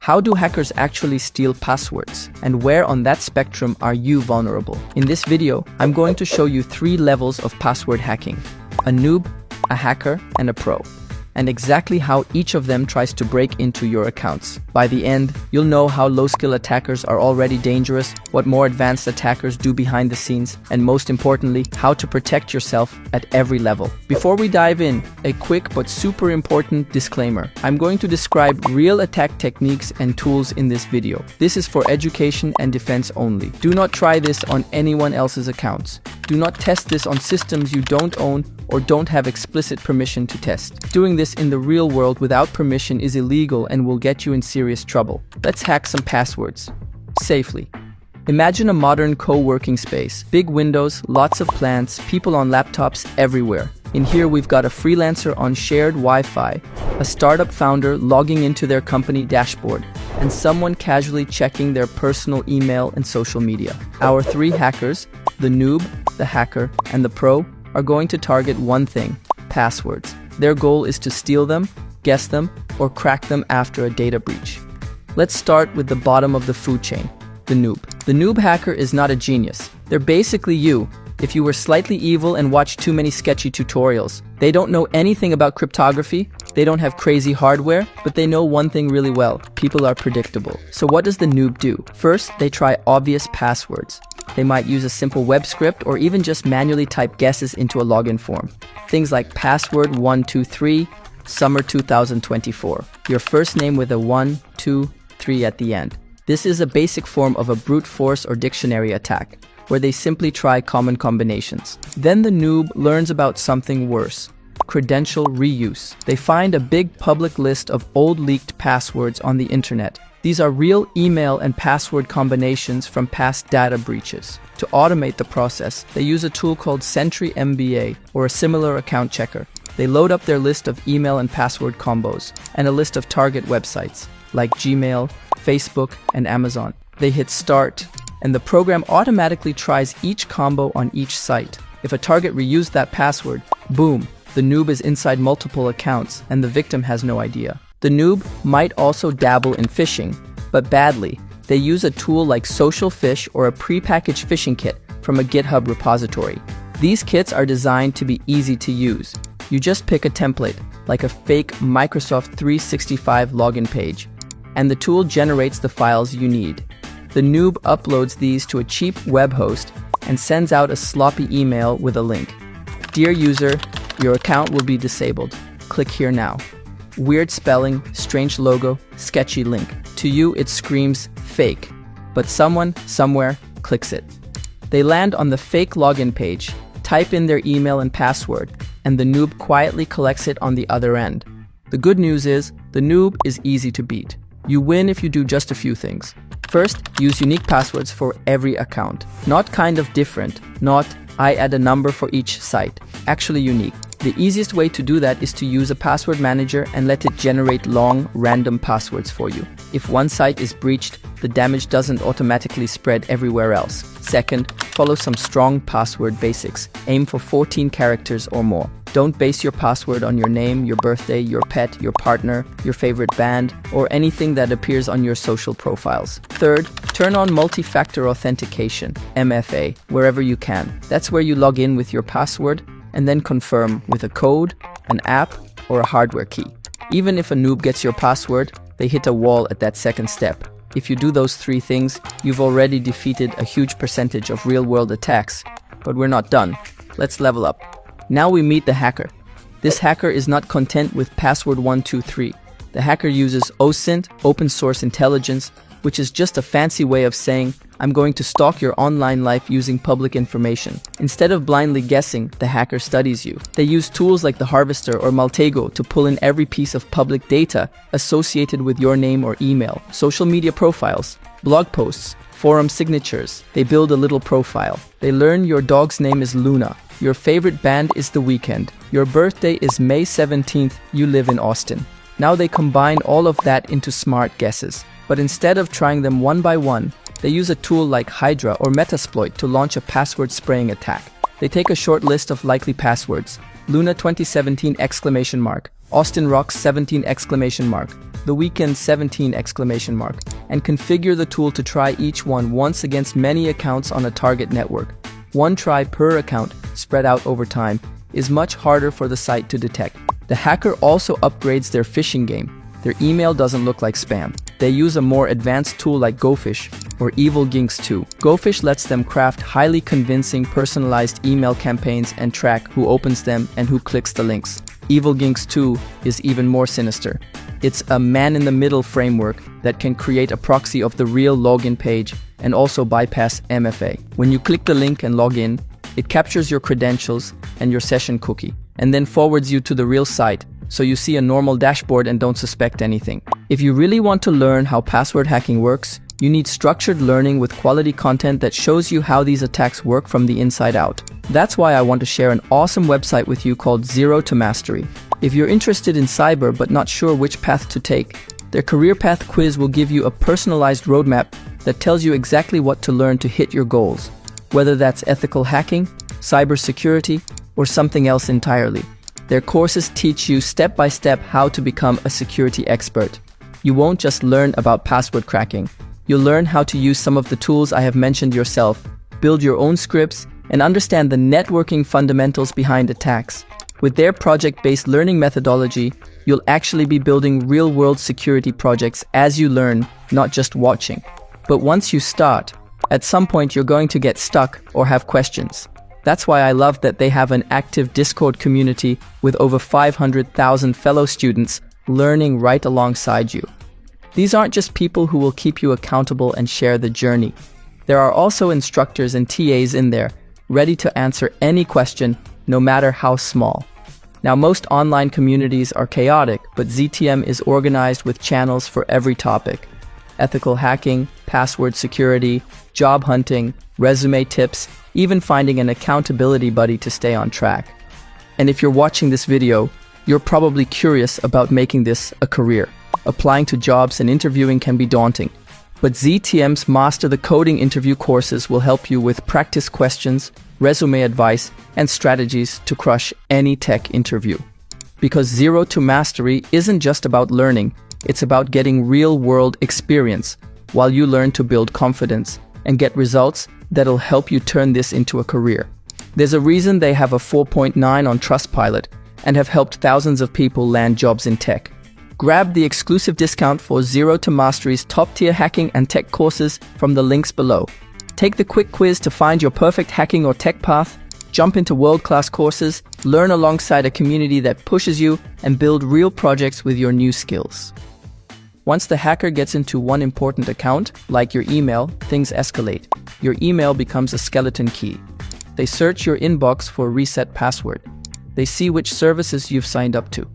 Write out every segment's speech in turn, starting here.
How do hackers actually steal passwords? And where on that spectrum are you vulnerable? In this video, I'm going to show you 3 levels of password hacking: a noob, a hacker, and a pro, and exactly how each of them tries to break into your accounts. By the end, you'll know how low-skill attackers are already dangerous, what more advanced attackers do behind the scenes, and most importantly, how to protect yourself at every level. Before we dive in, a quick but super important disclaimer. I'm going to describe real attack techniques and tools in this video. This is for education and defense only. Do not try this on anyone else's accounts. Do not test this on systems you don't own or don't have explicit permission to test. Doing this in the real world without permission is illegal and will get you in serious trouble. Let's hack some passwords safely. Imagine a modern co-working space. Big windows, lots of plants, people on laptops everywhere. In here we've got a freelancer on shared Wi-Fi, a startup founder logging into their company dashboard, and someone casually checking their personal email and social media. Our 3 hackers, the noob, the hacker, and the pro, are going to target one thing: passwords. Their goal is to steal them, guess them, or crack them after a data breach. Let's start with the bottom of the food chain, the noob. The noob hacker is not a genius. They're basically you, if you were slightly evil and watched too many sketchy tutorials. They don't know anything about cryptography, they don't have crazy hardware, but they know one thing really well: people are predictable. So what does the noob do? First, they try obvious passwords. They might use a simple web script or even just manually type guesses into a login form. Things like password 123, summer 2024. Your first name with a 1, 2, 3 at the end. This is a basic form of a brute force or dictionary attack, where they simply try common combinations. Then the noob learns about something worse: credential reuse. They find a big public list of old leaked passwords on the internet. These are real email and password combinations from past data breaches. To automate the process, they use a tool called Sentry MBA or a similar account checker. They load up their list of email and password combos and a list of target websites like Gmail, Facebook, and Amazon. They hit start, and the program automatically tries each combo on each site. If a target reused that password, boom, the noob is inside multiple accounts and the victim has no idea. The noob might also dabble in phishing, but badly. They use a tool like SocialPhish or a prepackaged phishing kit from a GitHub repository. These kits are designed to be easy to use. You just pick a template, like a fake Microsoft 365 login page, and the tool generates the files you need. The noob uploads these to a cheap web host and sends out a sloppy email with a link. Dear user, your account will be disabled. Click here now. Weird spelling, strange logo, sketchy link. To you it screams fake, but someone, somewhere, clicks it. They land on the fake login page, type in their email and password, and the noob quietly collects it on the other end. The good news is, the noob is easy to beat. You win if you do just a few things. First, use unique passwords for every account. Not kind of different, not I add a number for each site. Actually unique. The easiest way to do that is to use a password manager and let it generate long, random passwords for you. If one site is breached, the damage doesn't automatically spread everywhere else. Second, follow some strong password basics. Aim for 14 characters or more. Don't base your password on your name, your birthday, your pet, your partner, your favorite band, or anything that appears on your social profiles. Third, turn on multi-factor authentication, MFA, wherever you can. That's where you log in with your password and then confirm with a code, an app, or a hardware key. Even if a noob gets your password, they hit a wall at that second step. If you do those 3 things, you've already defeated a huge percentage of real-world attacks. But we're not done. Let's level up. Now we meet the hacker. This hacker is not content with password 123. The hacker uses OSINT, open source intelligence, which is just a fancy way of saying, I'm going to stalk your online life using public information. Instead of blindly guessing, the hacker studies you. They use tools like the Harvester or Maltego to pull in every piece of public data associated with your name or email, social media profiles, blog posts, forum signatures. They build a little profile. They learn your dog's name is Luna. Your favorite band is The Weeknd. Your birthday is May 17th. You live in Austin. Now they combine all of that into smart guesses. But instead of trying them one by one, they use a tool like Hydra or Metasploit to launch a password spraying attack. They take a short list of likely passwords, Luna 2017 exclamation mark, Austin Rocks 17 exclamation mark, The Weeknd 17 exclamation mark, and configure the tool to try each one once against many accounts on a target network. One try per account, spread out over time, is much harder for the site to detect. The hacker also upgrades their phishing game. Their email doesn't look like spam. They use a more advanced tool like GoPhish or EvilGinx 2. GoPhish lets them craft highly convincing personalized email campaigns and track who opens them and who clicks the links. EvilGinx 2 is even more sinister. It's a man-in-the-middle framework that can create a proxy of the real login page and also bypass MFA. When you click the link and log in, it captures your credentials and your session cookie, and then forwards you to the real site, so you see a normal dashboard and don't suspect anything. If you really want to learn how password hacking works, you need structured learning with quality content that shows you how these attacks work from the inside out. That's why I want to share an awesome website with you called Zero to Mastery. If you're interested in cyber but not sure which path to take, their career path quiz will give you a personalized roadmap that tells you exactly what to learn to hit your goals, whether that's ethical hacking, cybersecurity, or something else entirely. Their courses teach you step by step how to become a security expert. You won't just learn about password cracking. You'll learn how to use some of the tools I have mentioned yourself, build your own scripts, and understand the networking fundamentals behind attacks. With their project-based learning methodology, you'll actually be building real-world security projects as you learn, not just watching. But once you start, at some point you're going to get stuck or have questions. That's why I love that they have an active Discord community with over 500,000 fellow students learning right alongside you. These aren't just people who will keep you accountable and share the journey. There are also instructors and TAs in there, ready to answer any question, no matter how small. Now, most online communities are chaotic, but ZTM is organized with channels for every topic: ethical hacking, password security, job hunting, resume tips, even finding an accountability buddy to stay on track. And if you're watching this video, you're probably curious about making this a career. Applying to jobs and interviewing can be daunting, but ZTM's Master the Coding interview courses will help you with practice questions, resume advice, and strategies to crush any tech interview. Because Zero to Mastery isn't just about learning, it's about getting real-world experience while you learn to build confidence and get results that'll help you turn this into a career. There's a reason they have a 4.9 on Trustpilot and have helped thousands of people land jobs in tech. Grab the exclusive discount for Zero to Mastery's top-tier hacking and tech courses from the links below. Take the quick quiz to find your perfect hacking or tech path, jump into world-class courses, learn alongside a community that pushes you, and build real projects with your new skills. Once the hacker gets into one important account, like your email, things escalate. Your email becomes a skeleton key. They search your inbox for a reset password. They see which services you've signed up to.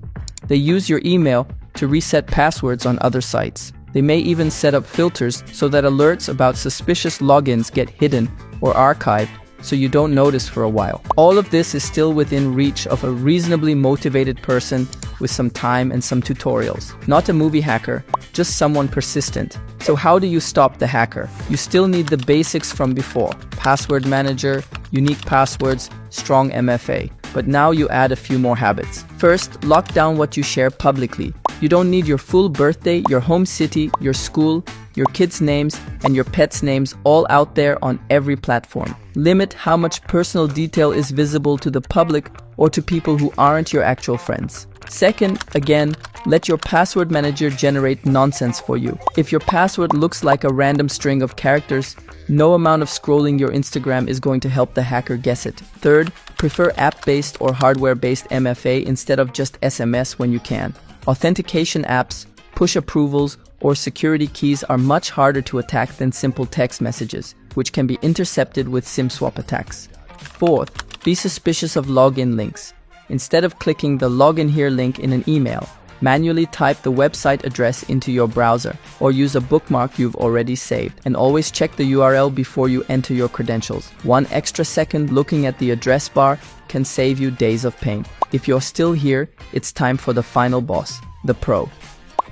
They use your email to reset passwords on other sites. They may even set up filters so that alerts about suspicious logins get hidden or archived so you don't notice for a while. All of this is still within reach of a reasonably motivated person with some time and some tutorials. Not a movie hacker, just someone persistent. So how do you stop the hacker? You still need the basics from before: password manager, unique passwords, strong MFA. But now you add a few more habits. First, lock down what you share publicly. You don't need your full birthday, your home city, your school, your kids' names, and your pets' names all out there on every platform. Limit how much personal detail is visible to the public or to people who aren't your actual friends. Second, again, let your password manager generate nonsense for you. If your password looks like a random string of characters, no amount of scrolling your Instagram is going to help the hacker guess it. Third, prefer app-based or hardware-based MFA instead of just SMS when you can. Authentication apps, push approvals, or security keys are much harder to attack than simple text messages, which can be intercepted with SIM swap attacks. Fourth, be suspicious of login links. Instead of clicking the login here link in an email, manually type the website address into your browser or use a bookmark you've already saved, and always check the URL before you enter your credentials. 1 extra second looking at the address bar can save you days of pain. If you're still here, it's time for the final boss, the pro.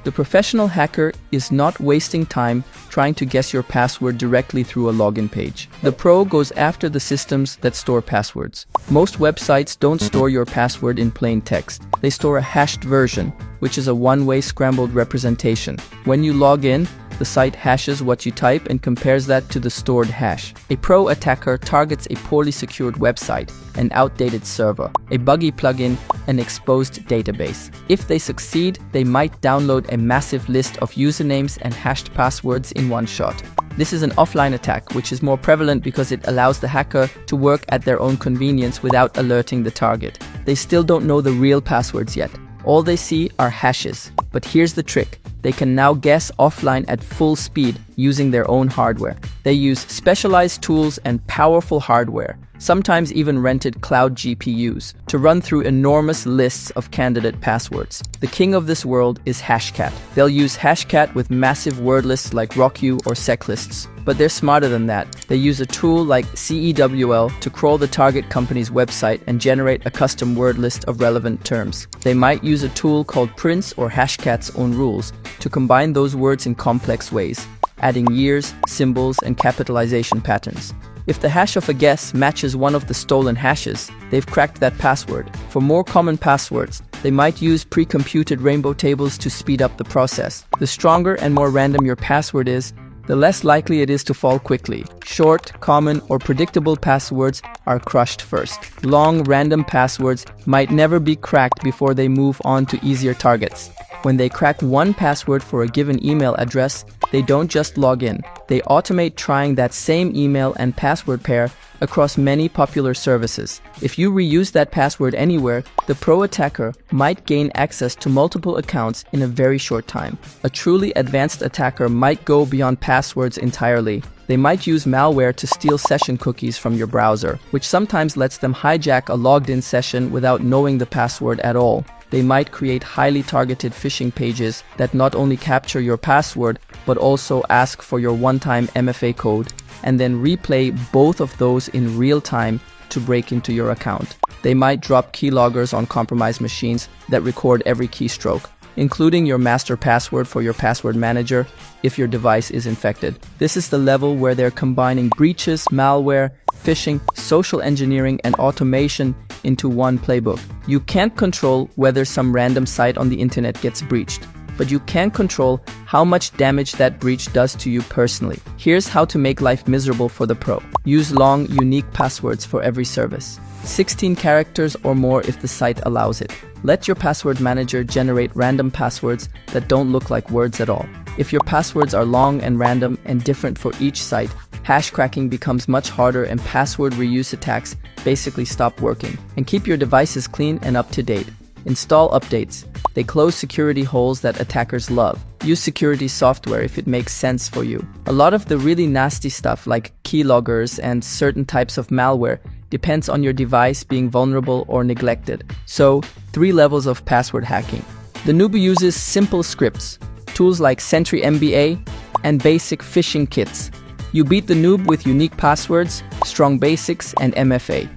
The professional hacker is not wasting time trying to guess your password directly through a login page. The pro goes after the systems that store passwords. Most websites don't store your password in plain text. They store a hashed version, which is a one-way scrambled representation. When you log in, the site hashes what you type and compares that to the stored hash. A pro attacker targets a poorly secured website, an outdated server, a buggy plugin, an exposed database. If they succeed, they might download a massive list of usernames and hashed passwords in one shot. This is an offline attack, which is more prevalent because it allows the hacker to work at their own convenience without alerting the target. They still don't know the real passwords yet. All they see are hashes. But here's the trick. They can now guess offline at full speed using their own hardware. They use specialized tools and powerful hardware, sometimes even rented cloud GPUs, to run through enormous lists of candidate passwords. The king of this world is Hashcat. They'll use Hashcat with massive word lists like RockU or SecLists. But they're smarter than that. They use a tool like CEWL to crawl the target company's website and generate a custom word list of relevant terms. They might use a tool called Prince or Hashcat's own rules to combine those words in complex ways, adding years, symbols, and capitalization patterns. If the hash of a guess matches one of the stolen hashes, they've cracked that password. For more common passwords, they might use pre-computed rainbow tables to speed up the process. The stronger and more random your password is, the less likely it is to fall quickly. Short, common, or predictable passwords are crushed first. Long, random passwords might never be cracked before they move on to easier targets. When they crack one password for a given email address, they don't just log in. They automate trying that same email and password pair across many popular services. If you reuse that password anywhere, the pro attacker might gain access to multiple accounts in a very short time. A truly advanced attacker might go beyond passwords entirely. They might use malware to steal session cookies from your browser, which sometimes lets them hijack a logged-in session without knowing the password at all. They might create highly targeted phishing pages that not only capture your password, but also ask for your one-time MFA code, and then replay both of those in real time to break into your account. They might drop keyloggers on compromised machines that record every keystroke, including your master password for your password manager if your device is infected. This is the level where they're combining breaches, malware, phishing, social engineering, and automation into one playbook. You can't control whether some random site on the internet gets breached, but you can control how much damage that breach does to you personally. Here's how to make life miserable for the pro. Use long, unique passwords for every service. 16 characters or more if the site allows it. Let your password manager generate random passwords that don't look like words at all. If your passwords are long and random and different for each site, hash cracking becomes much harder and password reuse attacks basically stop working. And keep your devices clean and up to date. Install updates. They close security holes that attackers love. Use security software if it makes sense for you. A lot of the really nasty stuff like keyloggers and certain types of malware depends on your device being vulnerable or neglected. So, 3 levels of password hacking. The noob uses simple scripts, tools like Sentry MBA, and basic phishing kits. You beat the noob with unique passwords, strong basics, and MFA.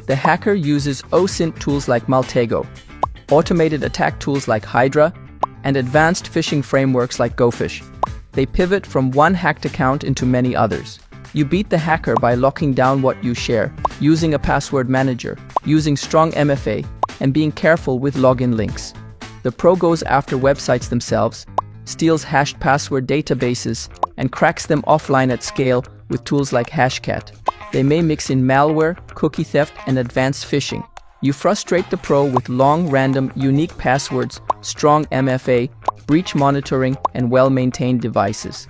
The hacker uses OSINT tools like Maltego, automated attack tools like Hydra, and advanced phishing frameworks like GoPhish. They pivot from one hacked account into many others. You beat the hacker by locking down what you share, using a password manager, using strong MFA, and being careful with login links. The pro goes after websites themselves, steals hashed password databases, and cracks them offline at scale with tools like Hashcat. They may mix in malware, cookie theft, and advanced phishing. You frustrate the pro with long, random, unique passwords, strong MFA, breach monitoring, and well-maintained devices.